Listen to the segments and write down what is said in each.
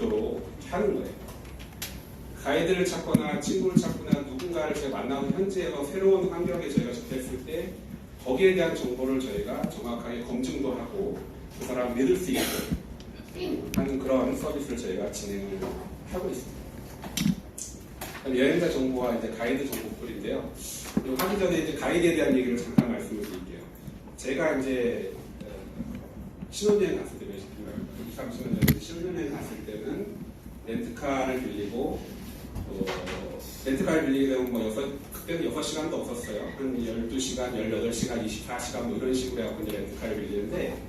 없도록 하는 거예요. 가이드를 찾거나 친구를 찾거나 누군가를 제가 만나는 현지에서 새로운 환경에 저희가 접했을 때 거기에 대한 정보를 저희가 정확하게 검증도 하고 그 사람 믿을 수 있게 하는 그런 서비스를 저희가 진행을 하고 있습니다. 여행자 정보와 이제 가이드 정보풀인데요. 이거 하기 전에 이제 가이드에 대한 얘기를 잠깐 말씀을 드릴게요. 제가 이제 신혼여행 갔을 때, 30년 전에 신혼여행 갔을 때는 렌트카를 빌리고, 렌트카를 빌리게 되면 그때는 6시간도 없었어요. 한 12시간, 18시간, 24시간 뭐 이런 식으로 해갖고 이제 렌트카를 빌리는데,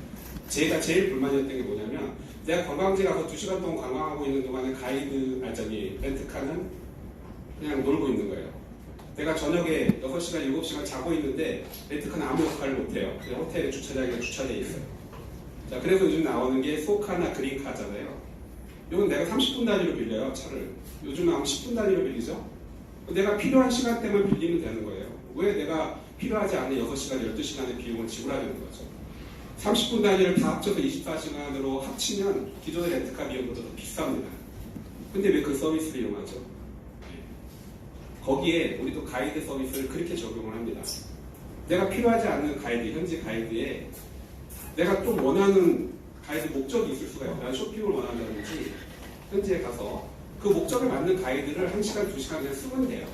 제가 제일 불만이었던 게 뭐냐면, 내가 관광지 가서 2시간 동안 관광하고 있는 동안에 렌트카는 그냥 놀고 있는 거예요. 내가 저녁에 6시간, 7시간 자고 있는데 렌트카는 아무 역할을 못해요. 그냥 호텔에 주차장에 주차되어 있어요. 자, 그래서 요즘 나오는 게 소카나 그린카잖아요. 이건 내가 30분 단위로 빌려요, 차를. 요즘은 아마 10분 단위로 빌리죠. 내가 필요한 시간대만 빌리면 되는 거예요. 왜 내가 필요하지 않은 6시간, 12시간의 비용을 지불하는 거죠. 30분 단위를 다 합쳐서 24시간으로 합치면 기존의 렌트카 비용보다 더 비쌉니다. 근데 왜 그 서비스를 이용하죠? 거기에 우리도 가이드 서비스를 그렇게 적용을 합니다. 내가 필요하지 않는 가이드, 현지 가이드에 내가 좀 원하는 가이드 목적이 있을 수가 있어요. 난 쇼핑을 원한다든지 현지에 가서 그 목적에 맞는 가이드를 1시간, 2시간 그냥 쓰면 돼요.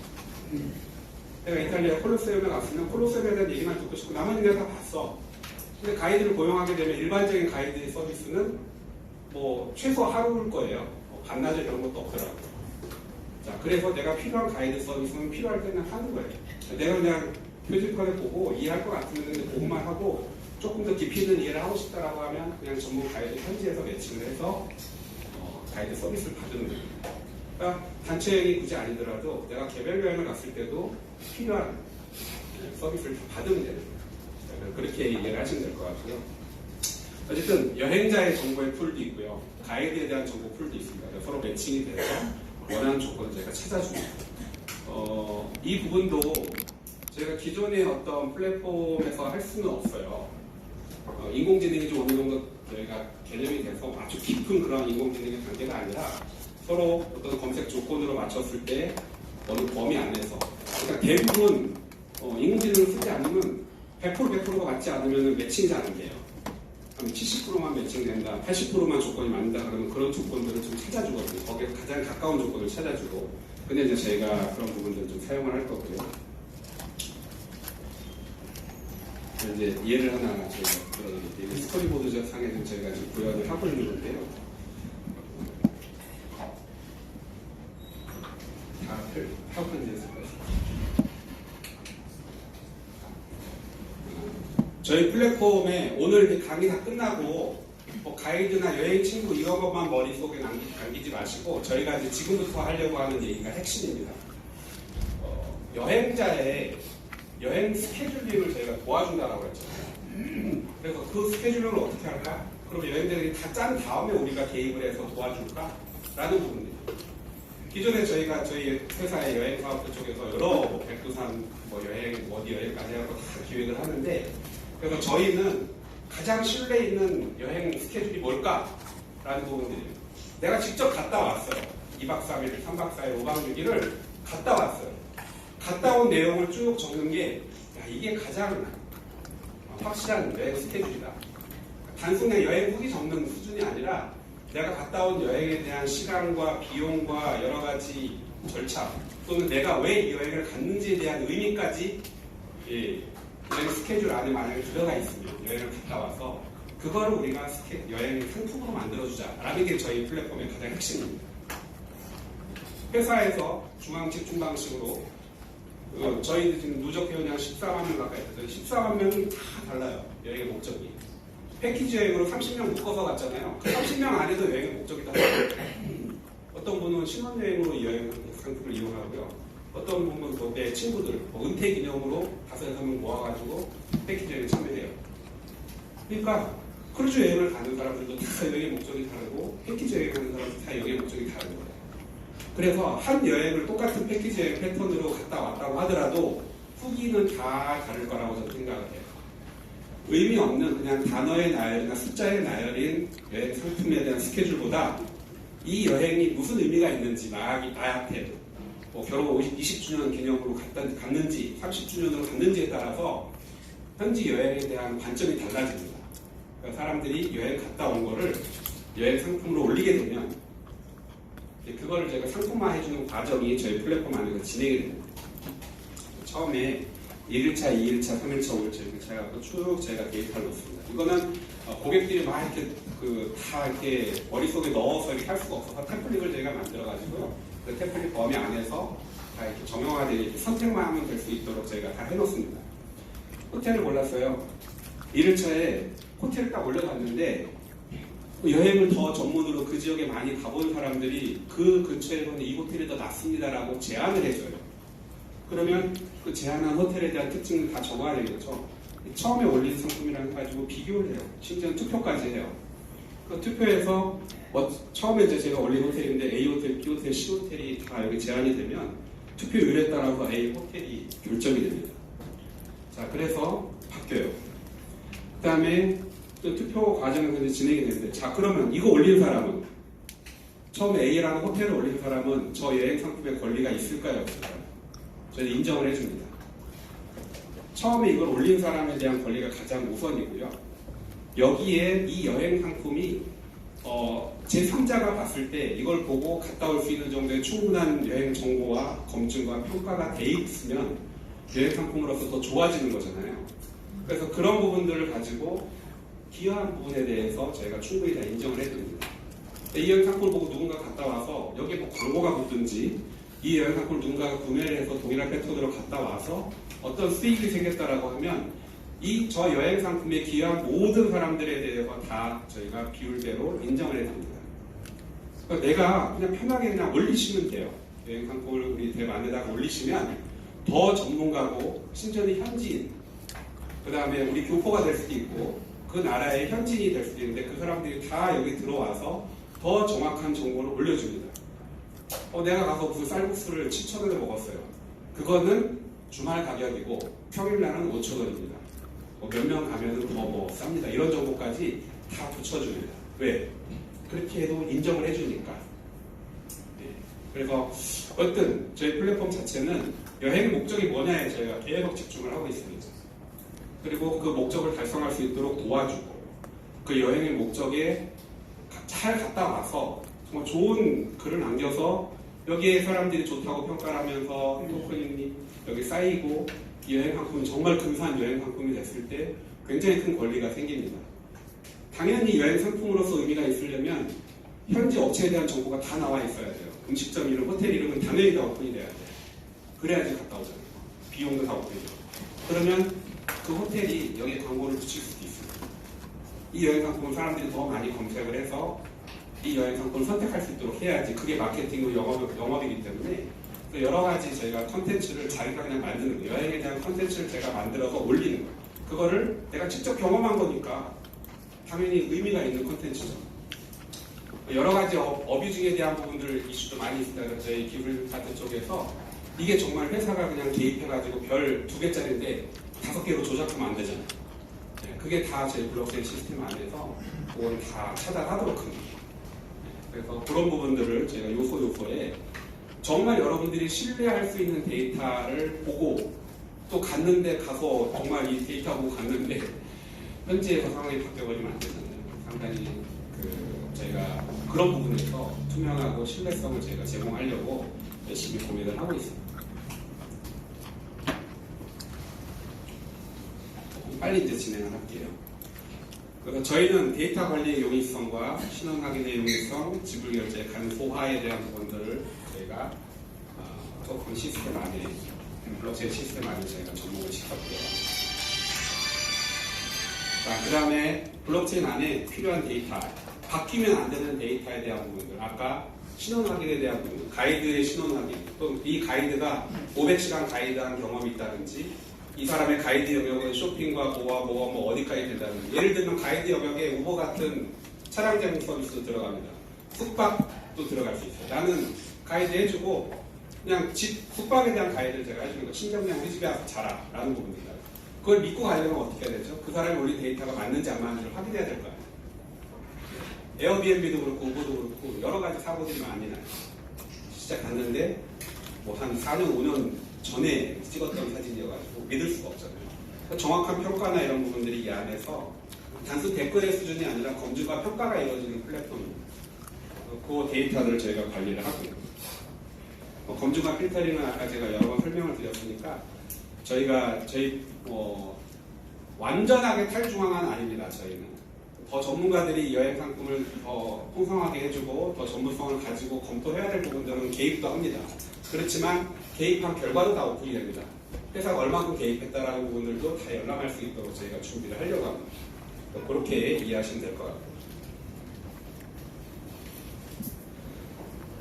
내가 이탈리아 콜로세움에 갔으면 콜로세움에 대한 얘기만 듣고 싶고 나머지 내가 다 봤어. 근데 가이드를 고용하게 되면 일반적인 가이드 서비스는 뭐 최소 하루일 거예요. 반나절 이런 것도 없더라고요. 자, 그래서 내가 필요한 가이드 서비스는 필요할 때는 하는 거예요. 내가 그냥 표지판을 보고 이해할 것 같으면 보고만 하고 조금 더 깊이 있는 이해를 하고 싶다라고 하면 그냥 전문 가이드 현지에서 매칭을 해서 가이드 서비스를 받는 거예요. 그러니까 단체 여행이 굳이 아니더라도 내가 개별 여행을 갔을 때도 필요한 서비스를 받으면 되는 거예요. 그렇게 이해를 하시면 될 것 같고요. 어쨌든 여행자의 정보의 풀도 있고요. 가이드에 대한 정보 풀도 있습니다. 서로 매칭이 돼서 원하는 조건을 저희가 찾아줍니다. 이 부분도 저희가 기존의 어떤 플랫폼에서 할 수는 없어요. 인공지능이 좀 어느 정도 저희가 개념이 돼서 아주 깊은 그런 인공지능의 단계가 아니라 서로 어떤 검색 조건으로 맞췄을 때 어느 범위 안에서 그러니까 대부분 인공지능을 쓰지 않으면 100%가 맞지 않으면 매칭이 잘 안 돼요. 70%만 매칭된다, 80%만 조건이 맞는다 그러면 그런 조건들을 좀 찾아주거든요. 거기에 가장 가까운 조건을 찾아주고. 근데 이제 저희가 그런 부분들을 좀 사용을 할 거고요. 이제 예를 하나 저희가 들어드릴게요. 스토리보드 상에는 저희가 지금 구현을 하고 있는 건데요. 다 파워포인트에 있을 거예요. 저희 플랫폼에 오늘 강의 다 끝나고 뭐 가이드나 여행 친구 이런 것만 머릿속에 남기지 마시고 저희가 이제 지금부터 하려고 하는 얘기가 핵심입니다. 여행자의 여행 스케줄링을 저희가 도와준다라고 했잖아요. 그래서 그 스케줄링을 어떻게 할까? 그럼 여행자들이 다 짠 다음에 우리가 개입을 해서 도와줄까? 라는 부분입니다. 기존에 저희가 저희 회사의 여행 사업들 쪽에서 여러 백두산 여행 어디 여행까지 하고 다 기획을 하는데 그래서 저희는 가장 신뢰 있는 여행 스케줄이 뭘까라는 부분들이에요. 내가 직접 갔다 왔어요. 2박 3일, 3박 4일, 5박 6일을 갔다 왔어요. 갔다 온 내용을 쭉 적는 게 이게 가장 확실한 여행 스케줄이다. 단순히 여행 후기 적는 수준이 아니라 내가 갔다 온 여행에 대한 시간과 비용과 여러 가지 절차 또는 내가 왜 이 여행을 갔는지에 대한 의미까지 여행 스케줄 안에 만약에 들어가 있으면 여행을 갔다 와서 그거를 우리가 여행 상품으로 만들어주자 라는 게 저희 플랫폼의 가장 핵심입니다. 회사에서 중앙식, 중방식으로 저희 지금 누적 회원이 한 14만 명 가까이 됐어요. 14만 명이 다 달라요. 여행의 목적이. 패키지 여행으로 30명 묶어서 갔잖아요. 그 30명 안에도 여행의 목적이 다 달라요. 어떤 분은 신혼여행으로 이 여행 상품을 이용하고요. 어떤 분은 내 친구들, 은퇴 기념으로 5-6명 모아가지고 패키지 여행에 참여해요. 그러니까 크루즈 여행을 가는 사람들도 다 여행의 목적이 다르고 패키지 여행 가는 사람들도 다 여행의 목적이 다른 거예요. 그래서 한 여행을 똑같은 패키지 여행 패턴으로 갔다 왔다고 하더라도 후기는 다 다를 거라고 저는 생각을 해요. 의미 없는 그냥 단어의 나열이나 숫자의 나열인 여행 상품에 대한 스케줄보다 이 여행이 무슨 의미가 있는지 나한테 뭐 결혼 20주년 기념으로 갔는지 30주년으로 갔는지에 따라서 현지 여행에 대한 관점이 달라집니다. 그러니까 사람들이 여행 갔다 온 거를 여행 상품으로 올리게 되면 그거를 제가 상품화 해주는 과정이 저희 플랫폼 안에서 진행이 됩니다. 처음에 1일차, 2일차, 3일차, 5일차 이렇게 해갖고 쭉 제가 데이터를 넣습니다. 이거는 고객들이 막 이렇게 다 이렇게 머릿속에 넣어서 이렇게 할 수가 없어서 템플릿을 저희가 만들어가지고요. 그 템플릿 범위 안에서 다 이렇게 정형화되게 선택만 하면 될 수 있도록 저희가 다 해놓습니다. 호텔을 골랐어요. 1일차에 호텔을 딱 올려봤는데 여행을 더 전문으로 그 지역에 많이 가본 사람들이 그 근처에는 이 호텔이 더 낫습니다라고 제안을 해줘요. 그러면 그 제안한 호텔에 대한 특징을 다 적어야 되겠죠. 처음에 올린 상품이랑 해가지고 비교를 해요. 심지어 투표까지 해요. 그 투표에서 처음에 이제 제가 올린 호텔인데 A 호텔, B 호텔, C 호텔이 다 여기 제안이 되면 투표율에 따라서 A 호텔이 결정이 됩니다. 자, 그래서 바뀌어요. 그 다음에 또 투표 과정에서 이제 진행이 되는데, 자, 그러면 이거 올린 사람은, 처음에 A라는 호텔을 올린 사람은 저 여행 상품의 권리가 있을까요? 없을까요? 저희는 인정을 해줍니다. 처음에 이걸 올린 사람에 대한 권리가 가장 우선이고요. 여기에 이 여행 상품이 제3자가 봤을 때 이걸 보고 갔다 올 수 있는 정도의 충분한 여행 정보와 검증과 평가가 돼 있으면 여행 상품으로서 더 좋아지는 거잖아요. 그래서 그런 부분들을 가지고 기여한 부분에 대해서 저희가 충분히 다 인정을 해드립니다. 이 여행 상품을 보고 누군가 갔다 와서 여기에 뭐 광고가 붙든지 이 여행 상품을 누군가가 구매를 해서 동일한 패턴으로 갔다 와서 어떤 수익이 생겼다라고 하면 저 여행 상품에 기여한 모든 사람들에 대해서 다 저희가 비율대로 인정을 해드립니다. 그러니까 내가 그냥 편하게 그냥 올리시면 돼요. 여행 상품을 우리 앱 안에다가 올리시면 더 전문가고 심지어는 현지인, 그 다음에 우리 교포가 될 수도 있고 그 나라의 현지인이 될 수도 있는데 그 사람들이 다 여기 들어와서 더 정확한 정보를 올려줍니다. 내가 가서 무슨 쌀국수를 7,000원에 먹었어요. 그거는 주말 가격이고 평일날은 5,000원입니다. 몇 명 가면은 더 쌉니다. 이런 정보까지 다 붙여줍니다. 왜? 그렇게 해도 인정을 해주니까. 네. 그래서 어쨌든 저희 플랫폼 자체는 여행 목적이 뭐냐에 저희가 계속 집중을 하고 있습니다. 그리고 그 목적을 달성할 수 있도록 도와주고 그 여행의 목적에 잘 갔다 와서 정말 좋은 글을 남겨서 여기에 사람들이 좋다고 평가를 하면서 토큰이 여기 쌓이고 이 여행 상품이 정말 근사한 여행 상품이 됐을 때 굉장히 큰 권리가 생깁니다. 당연히 여행 상품으로서 의미가 있으려면 현지 업체에 대한 정보가 다 나와 있어야 돼요. 음식점 이름, 호텔 이름은 당연히 다 오픈이 돼야 돼요. 그래야지 갔다 오잖아요. 비용도 다 오픈이 돼요. 그러면 그 호텔이 여기에 광고를 붙일 수도 있습니다. 이 여행 상품을 사람들이 더 많이 검색을 해서 이 여행 상품을 선택할 수 있도록 해야지 그게 마케팅으로 영업이기 때문에 여러 가지 저희가 컨텐츠를 자기가 그냥 만드는 거예요. 여행에 대한 컨텐츠를 제가 만들어서 올리는 거예요. 그거를 내가 직접 경험한 거니까 당연히 의미가 있는 컨텐츠죠. 여러 가지 어뷰징에 대한 부분들 이슈도 많이 있습니다. 저희 기술카드 쪽에서 이게 정말 회사가 그냥 개입해가지고 별 2개짜리인데 5개로 조작하면 안 되잖아요. 그게 다 저희 블록체인 시스템 안에서 그걸 다 차단하도록 합니다. 그래서 그런 부분들을 저희가 요소에 정말 여러분들이 신뢰할 수 있는 데이터를 보고 또 갔는데 가서 정말 이 데이터 보고 갔는데 현지에서 상황이 바뀌어버리면 안 되잖아요. 상당히 저희가 그런 부분에서 투명하고 신뢰성을 저희가 제공하려고 열심히 고민을 하고 있습니다. 빨리 이제 진행을 할게요. 그래서 저희는 데이터 관리의 용이성과 신원 확인의 용이성, 지불 결제 간소화에 대한 부분들을 저희가 토큰 시스템 안에, 블록체인 시스템 안에 저희가 접목을 시켰고요. 자, 그 다음에 블록체인 안에 필요한 데이터, 바뀌면 안 되는 데이터에 대한 부분들, 아까 신원 확인에 대한 부분, 가이드의 신원 확인, 또 이 가이드가 500시간 가이드한 경험이 있다든지 이 사람의 가이드 영역은 쇼핑과 뭐와 어디까지 된다든지, 예를 들면 가이드 영역에 우버 같은 차량 제공 서비스도 들어갑니다. 숙박도 들어갈 수 있어요. 나는 가이드 해주고 그냥 숙박에 대한 가이드를 제가 해주는 거, 친정 그냥 우리 집에 와서 자라 라는 부분입니다. 그걸 믿고 가려면 어떻게 해야 되죠? 그 사람이 올린 데이터가 맞는지 안 맞는지를 확인해야 될 거 아니에요. 에어비앤비도 그렇고 우버도 그렇고 여러 가지 사고들이 많이 나요. 시작했는데 뭐 한 4년, 5년 전에 찍었던 사진이어가지고 믿을 수가 없잖아요. 정확한 평가나 이런 부분들이 이 안에서 단순 댓글의 수준이 아니라 검증과 평가가 이루어지는 플랫폼입니다. 그 데이터를 저희가 관리를 하고요. 검증과 필터링은 아까 제가 여러 번 설명을 드렸으니까 저희 완전하게 탈중앙은 아닙니다. 저희는 더 전문가들이 여행 상품을 더 풍성하게 해주고 더 전문성을 가지고 검토해야 될 부분들은 개입도 합니다. 그렇지만 개입한 결과도 다 오픈이 됩니다. 회사가 얼마큼 개입했다라는 부분들도 다 열람할 수 있도록 저희가 준비를 하려고 합니다. 그렇게 이해하시면 될 것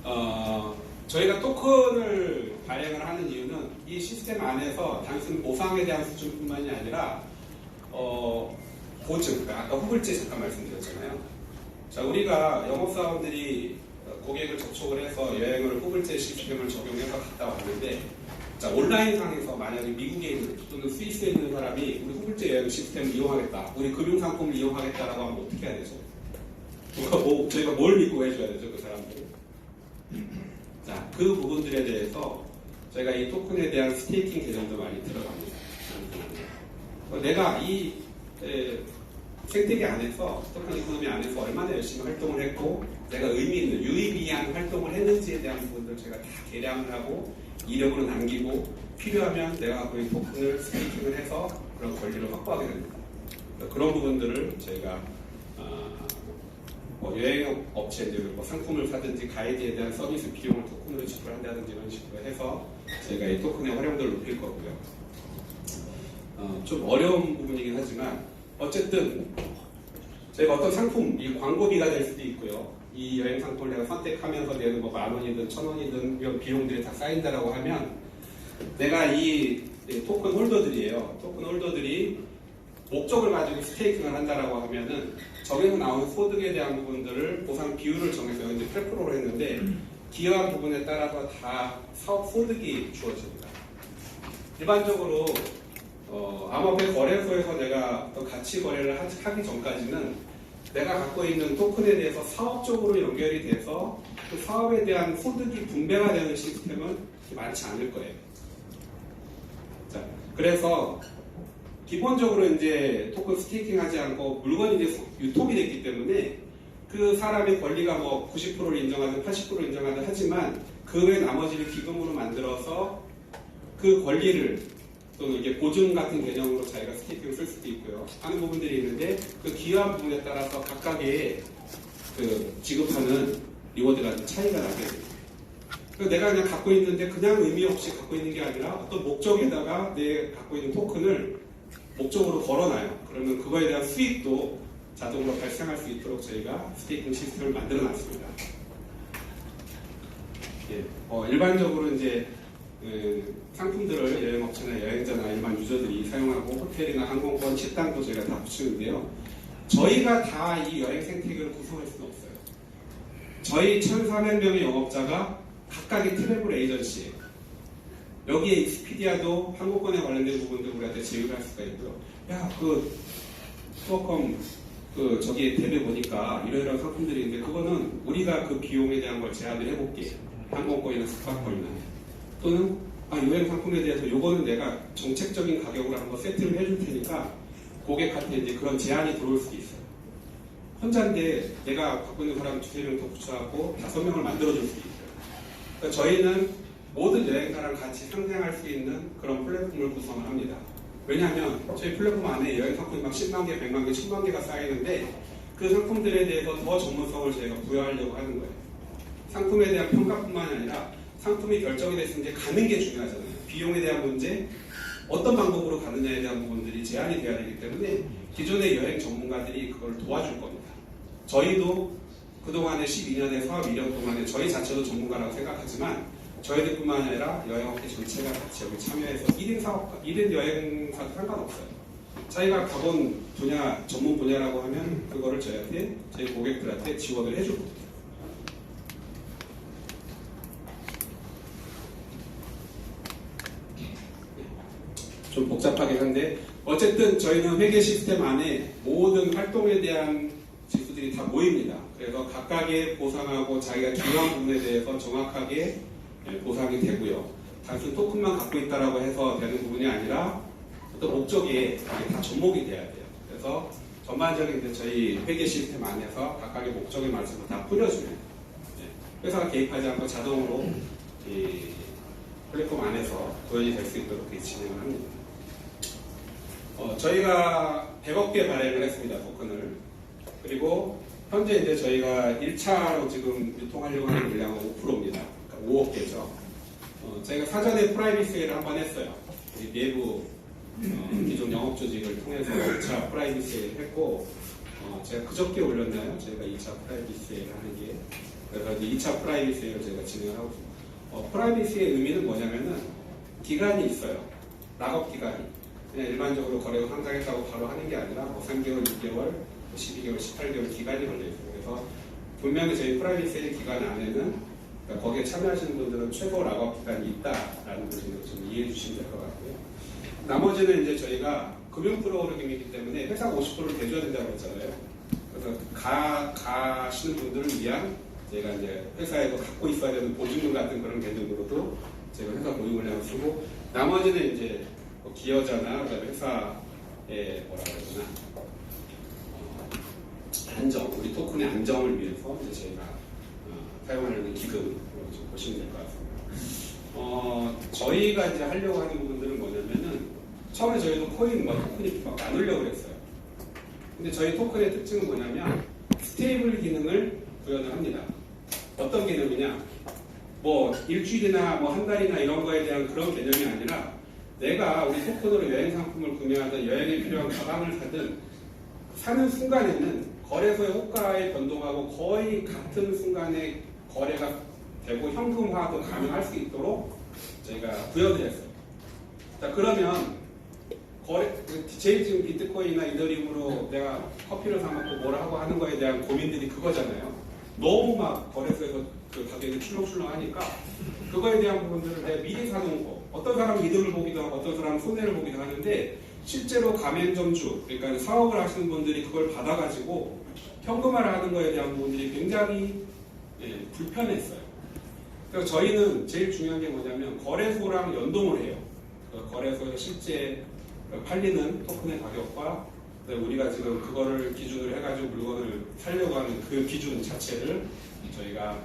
같아요. 저희가 토큰을 발행을 하는 이유는 이 시스템 안에서 단순 보상에 대한 수준뿐만이 아니라 보증, 아까 후불제 잠깐 말씀드렸잖아요. 자, 우리가 영업사원들이 고객을 접촉을 해서 여행을 후불제 시스템을 적용해서 갔다 왔는데, 자, 온라인상에서 만약에 미국에 있는 또는 스위스에 있는 사람이 우리 후불제 여행 시스템을 이용하겠다, 우리 금융상품을 이용하겠다라고 하면 어떻게 해야 되죠? 저희가 뭘 믿고 해줘야 되죠, 그 사람들이? 자, 그 부분들에 대해서 저희가 이 토큰에 대한 스테이킹 개념도 많이 들어갑니다. 내가 이 생태계 안에서, 토큰 이코노미 안에서 얼마나 열심히 활동을 했고, 내가 의미 있는, 유의미한 활동을 했는지에 대한 부분들 제가 다 계량을 하고, 이력으로 남기고, 필요하면 내가 갖고 있는 토큰을 스테이킹을 해서 그런 권리를 확보하게 됩니다. 그런 부분들을 저희가 여행 업체들, 상품을 사든지 가이드에 대한 서비스 비용을 토큰으로 지불한다든지 이런 식으로 해서 저희가 이 토큰의 활용도를 높일 거고요. 좀 어려운 부분이긴 하지만 어쨌든 저희가 어떤 상품, 이 광고비가 될 수도 있고요. 이 여행 상품을 내가 선택하면서 내는 뭐 10,000원이든 1,000원이든 이런 비용들이 다 쌓인다라고 하면 내가 이 토큰 홀더들이에요. 토큰 홀더들이 목적을 가지고 스테이킹을 한다라고 하면은 정해서 나오는 소득에 대한 부분들을 보상 비율을 정해서 이제 8%로 했는데 기여한 부분에 따라서 다 사업 소득이 주어집니다. 일반적으로 암호화폐 거래소에서 내가 어떤 가치 거래를 하기 전까지는 내가 갖고 있는 토큰에 대해서 사업적으로 연결이 돼서 그 사업에 대한 소득이 분배가 되는 시스템은 많지 않을 거예요. 자, 그래서 기본적으로 이제 토큰 스테이킹 하지 않고 물건이 이제 유통이 됐기 때문에 그 사람의 권리가 뭐 90%를 인정하든 80%를 인정하든 하지만 그 외 나머지를 기금으로 만들어서 그 권리를 또는 이게 보증 같은 개념으로 자기가 스테이킹을 쓸 수도 있고요. 하는 부분들이 있는데 그 기여한 부분에 따라서 각각의 그 지급하는 리워드가 차이가 나게 됩니다. 내가 그냥 갖고 있는데 그냥 의미 없이 갖고 있는 게 아니라 어떤 목적에다가 내 갖고 있는 토큰을 목적으로 걸어놔요. 그러면 그거에 대한 수익도 자동으로 발생할 수 있도록 저희가 스테이킹 시스템을 만들어 놨습니다. 예, 일반적으로 이제 상품들을 여행업체나 여행자나 일반 유저들이 사용하고 호텔이나 항공권, 식당도 저희가 다 붙이는데요. 저희가 다 이 여행 생태계를 구성할 수는 없어요. 저희 1,400명의 영업자가 각각의 트래블 에이전시예요. 여기에 익스피디아도 항공권에 관련된 부분도 우리한테 제휴를 할 수가 있고요. 야, 투어컴 저기 탭에 보니까 이러이러한 상품들이 있는데 그거는 우리가 그 비용에 대한 걸 제안을 해볼게. 항공권이나 숙박권이나. 또는 여행 상품에 대해서 요거는 내가 정책적인 가격으로 한번 세트를 해줄 테니까 고객한테 이제 그런 제안이 들어올 수도 있어요. 혼자인데 내가 갖고 있는 사람 2-3명 더 붙여갖고 5명을 만들어줄 수도 있어요. 그러니까 저희는 모든 여행사랑 같이 상생할 수 있는 그런 플랫폼을 구성을 합니다. 왜냐하면 저희 플랫폼 안에 여행 상품이 막 10만 개, 100만 개, 1000만 개가 쌓이는데 그 상품들에 대해서 더 전문성을 저희가 부여하려고 하는 거예요. 상품에 대한 평가뿐만 아니라 상품이 결정이 됐을 때 가는 게 중요하잖아요. 비용에 대한 문제, 어떤 방법으로 가느냐에 대한 부분들이 제한이 돼야 되기 때문에 기존의 여행 전문가들이 그걸 도와줄 겁니다. 저희도 그동안의 12년의 사업 이력 동안에 저희 자체도 전문가라고 생각하지만 저희들뿐만 아니라 여행업계 전체가 같이 여기 참여해서 1인 여행사도 상관없어요. 자기가 가본 분야, 전문 분야라고 하면 그거를 저희 고객들한테 지원을 해주고 좀 복잡하긴 한데 어쨌든 저희는 회계 시스템 안에 모든 활동에 대한 지수들이 다 모입니다. 그래서 그래서 각각의 보상하고 자기가 기여한 부분에 대해서 정확하게 보상이 되고요. 단순 토큰만 갖고 있다라고 해서 되는 부분이 아니라 어떤 목적에 다 접목이 돼야 돼요. 그래서 전반적인 이제 저희 회계 시스템 안에서 각각의 목적에 맞춰서 다 뿌려주면 회사가 개입하지 않고 자동으로 이 플랫폼 안에서 구현이 될 수 있도록 진행을 합니다. 저희가 100억 개 발행을 했습니다, 토큰을. 그리고 현재 이제 저희가 1차로 지금 유통하려고 하는 물량은 5%입니다. 그러니까 5억 개죠. 저희가 사전에 프라이빗 세일을 한번 했어요. 내부 기존 영업 조직을 통해서 2차 프라이빗 세일을 했고, 제가 그저께 올렸나요? 저희가 2차 프라이빗 세일을 하는 게. 그래서 이제 2차 프라이빗 세일을 저희가 진행을 하고 있습니다. 프라이빗 세일 의미는 뭐냐면은 기간이 있어요. 락업 기간이. 그냥 일반적으로 거래가 상장했다고 바로 하는 게 아니라 3개월, 6개월, 12개월, 18개월 기간이 걸려있어요. 그래서 분명히 저희 프라이빗 세일 기간 안에는 그러니까 거기에 참여하시는 분들은 최고 락업 기간이 있다라는 것을 좀 이해해 주시면 될 것 같고요. 나머지는 이제 저희가 금융 프로그램이기 때문에 회사가 50%를 대줘야 된다고 했잖아요. 그래서 가시는 분들을 위한 저희가 이제 회사에서 갖고 있어야 되는 보증금 같은 그런 개념으로도 제가 회사 보증금을 쓰고, 나머지는 이제 뭐 기여자나 그다음에 회사의 뭐라 그러나 안정, 우리 토큰의 안정을 위해서 이제 저희가 사용하는 기금으로 좀 보시면 될 것 같습니다. 저희가 이제 하려고 하는 부분들은 뭐냐면은 처음에 저희도 토큰이 막 나누려고 했어요. 근데 저희 토큰의 특징은 뭐냐면 스테이블 기능을 구현을 합니다. 어떤 개념이냐? 뭐 일주일이나 뭐 한 달이나 이런 거에 대한 그런 개념이 아니라 내가 우리 토큰으로 여행 상품을 구매하든 여행에 필요한 가방을 사든 사는 순간에는 거래소의 호가에 변동하고 거의 같은 순간에 거래가 되고 현금화도 가능할 수 있도록 저희가 구현을 했어요. 자, 그러면 제일 지금 비트코인이나 이더리움으로 내가 커피를 사 먹고 뭘 하고 하는 거에 대한 고민들이 그거잖아요. 너무 막 거래소에서 그 가격이 출렁출렁하니까 그거에 대한 부분들을 내가 미리 사놓고, 어떤 사람은 이득을 보기도 하고 어떤 사람은 손해를 보기도 하는데, 실제로 가맹점주, 그러니까 사업을 하시는 분들이 그걸 받아가지고 현금화를 하는 거에 대한 부분들이 굉장히 불편했어요. 그래서 저희는 제일 중요한 게 뭐냐면 거래소랑 연동을 해요. 거래소에서 실제 팔리는 토큰의 가격과 우리가 지금 그거를 기준으로 해가지고 물건을 살려고 하는 그 기준 자체를 저희가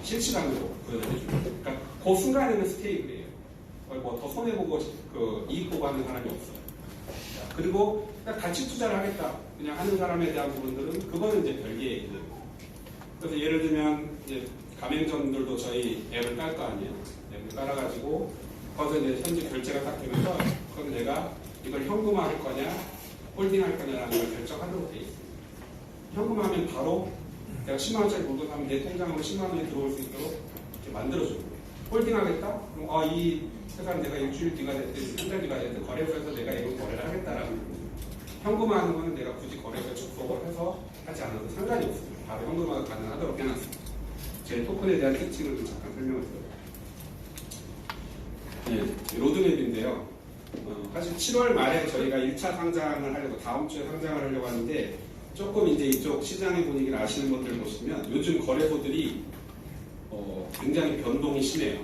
실시간으로 구현을 해줍니다. 그러니까 그 순간에는 스테이블이에요. 뭐 더 손해보고 그 이익 보고 하는 사람이 없어요. 자, 그리고 같이 투자를 하겠다 그냥 하는 사람에 대한 부분들은 그거는 이제 별개의 얘기예요. 그래서 예를 들면 이제 가맹점들도 저희 앱을 깔 거 아니에요. 앱을 깔아가지고 거기서 이제 현재 결제가 딱 되면서 그럼 내가 이걸 현금화할 거냐 홀딩할 거냐라는 걸 결정하도록 되어 있습니다. 현금화하면 바로 내가 10만원짜리 물건 사면 내 통장으로 10만원이 들어올 수 있도록 이렇게 만들어주는 거예요. 홀딩하겠다? 그럼 이 회사는 내가 일주일 뒤가 됐든 한 달 뒤가 됐든 거래소에서 내가 이걸 거래를 하겠다라는 거예요. 현금화하는 거는 내가 굳이 거래소에 접속을 해서 하지 않아도 상관이 없습니다. 바로 현금화가 가능하도록 해놨습니다. 제 토큰에 대한 특징을 좀 잠깐 설명을 드려요. 네, 로드맵인데요. 사실 7월 말에 저희가 1차 상장을 하려고, 다음 주에 상장을 하려고 하는데, 조금 이제 이쪽 시장의 분위기를 아시는 분들 보시면 요즘 거래소들이 굉장히 변동이 심해요.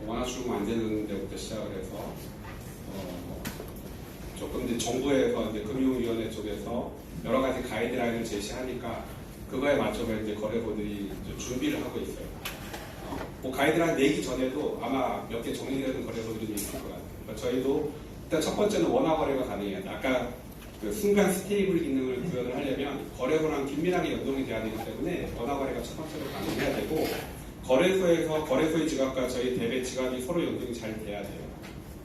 원화 출금 안 되는 데부터 시작을 해서 조금 이제 정부에서 이제 금융위원회 쪽에서 여러 가지 가이드라인을 제시하니까 그거에 맞춰서 이제 거래소들이 이제 준비를 하고 있어요. 뭐 가이드라인 내기 전에도 아마 몇 개 정리되는 거래소들이 있을 것 같아요. 그러니까 저희도 일단 첫 번째는 원화 거래가 가능해요. 아까 그 순간 스테이블 기능을 구현을 하려면 거래소랑 긴밀하게 연동이 돼야 되기 때문에 원화 거래가 첫 번째로 가능해야 되고, 거래소에서 거래소의 지갑과 저희 대배 지갑이 서로 연동이 잘 돼야 돼요.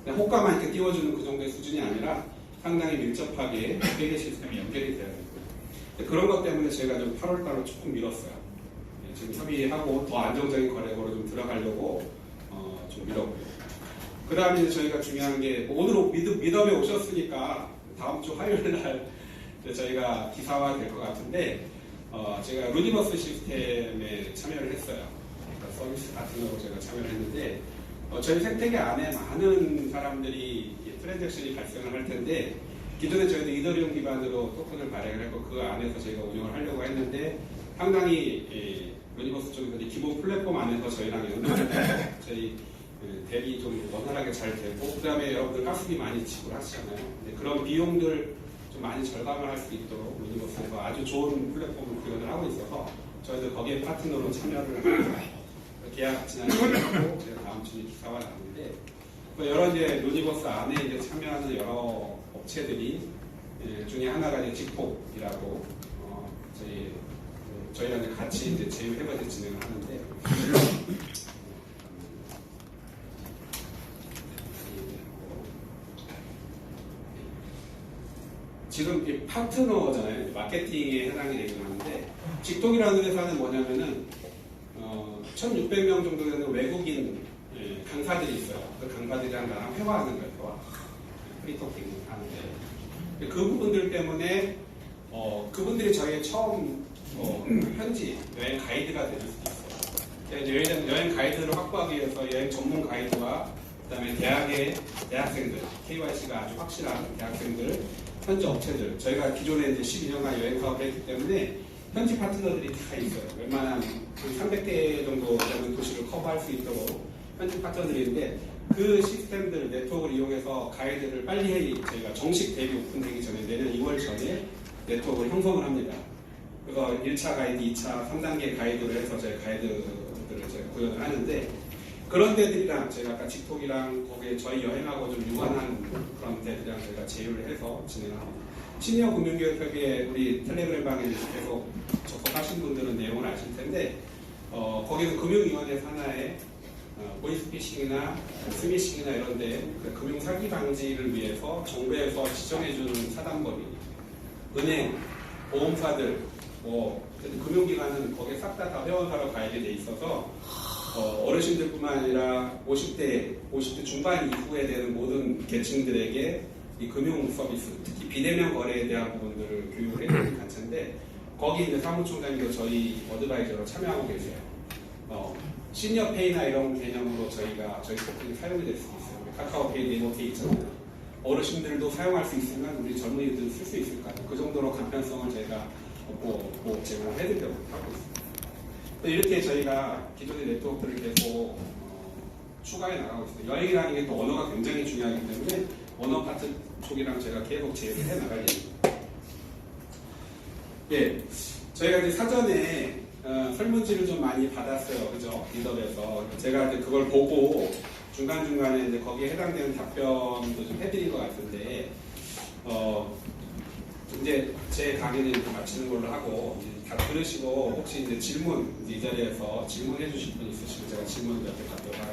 그냥 호가만 이렇게 띄워주는 그 정도의 수준이 아니라 상당히 밀접하게 회계 시스템이 연결이 돼야 되고, 그런 것 때문에 저희가 좀 8월달로 조금 미뤘어요. 지금 협의하고 더 안정적인 거래소로 좀 들어가려고 좀 미뤘고요. 그 다음에 저희가 중요한 게 오늘 미덤에 오셨으니까 다음 주 화요일 날 저희가 기사화 될 것 같은데, 제가 루니버스 시스템에 참여를 했어요. 그러니까 서비스 파트너로 제가 참여를 했는데, 저희 생태계 안에 많은 사람들이 트랜잭션이 발생을 할 텐데, 기존에 저희도 이더리움 기반으로 토큰을 발행을 했고 그 안에서 저희가 운영을 하려고 했는데 상당히 유니버스 쪽에서 기본 플랫폼 안에서 저희랑 연결해서 저희 대비 좀 원활하게 잘 되고, 그 다음에 여러분들 가스비 많이 지불하시잖아요. 그런 비용들 좀 많이 절감을 할 수 있도록 유니버스에서 아주 좋은 플랫폼을 구현을 하고 있어서 저희도 거기에 파트너로 참여를 하고 계약 지난주에 제가 다음 주에 기사가 나왔는데, 여러 이제 유니버스 안에 이제 참여하는 여러 업체들이 중에 하나가 이제 직폭이라고 저희랑 이제 같이 이제 제휴해서 진행을 하는데, 지금 이 파트너잖아요. 마케팅에 해당이 되긴 하는데, 직통이라는 회사는 뭐냐면은 1,600명 정도 되는 외국인 강사들이 있어요. 그 강사들이랑 나랑 회화하는 거예요. 회화. 프리토킹 하는데, 그 부분들 때문에 그분들이 저희의 처음 현지 여행 가이드가 될 수도 있어요. 여행 가이드를 확보하기 위해서 여행 전문 가이드와 그다음에 대학생들, KYC가 아주 확실한 대학생들, 현지 업체들, 저희가 기존에 이제 12년간 여행 사업을 했기 때문에 현지 파트너들이 다 있어요. 웬만한 300개 정도 되는 도시를 커버할 수 있도록 현지 파트너들인데, 그 시스템들, 네트워크를 이용해서 가이드를 빨리 저희가 정식 대비 오픈되기 전에 내년 2월 전에 네트워크를 형성을 합니다. 그래서 1차 가이드, 2차, 3단계 가이드를 해서 저희 가이드들을 저희가 구현을 하는데, 그런 데들이랑 저희가 아까 직톡이랑 거기에 저희 여행하고 좀 유관한 그런 데들이랑 저희가 제휴를 해서 진행합니다. 시니어 금융교육협의회 우리 텔레그램 방에 계속 접속하신 분들은 내용을 아실 텐데, 거기는 금융위원회 산하에 보이스피싱이나 스미싱이나 이런 데 금융 사기 방지를 위해서 정부에서 지정해주는 사단법인, 은행, 보험사들, 금융기관은 거기에 싹 다 회원사로 가입이 돼 있어서 어르신들뿐만 아니라 50대 중반 이후에 되는 모든 계층들에게 이 금융 서비스, 특히 비대면 거래에 대한 부분들을 교육을 해주는 단체인데, 거기 이제 사무총장님도 저희 어드바이저로 참여하고 계세요. 시니어페이나 이런 개념으로 저희 토큰이 사용이 될 수 있어요. 카카오페이, 네이버페이 있잖아요. 어르신들도 사용할 수 있으면 우리 젊은이들도 쓸 수 있을까요? 그 정도로 간편성을 저희가 제공을 해드리려고 하고 있습니다. 이렇게 저희가 기존의 네트워크를 계속 추가해 나가고 있습니다. 여행이라는 게 또 언어가 굉장히 중요하기 때문에 언어 파트 쪽이랑 제가 계속 제휴를 해 나갈 예정입니다. 예, 저희가 이제 사전에 설문지를 좀 많이 받았어요, 그죠? 리더에서 제가 이제 그걸 보고 중간중간에 이제 거기에 해당되는 답변도 좀 해드린 것 같은데, 이제 제 강의는 이제 마치는 걸로 하고, 이제 다 들으시고 혹시 이제 질문, 이 자리에서 질문해 주실 분 있으시면 제가 질문 몇 개 받도록 하겠습니다.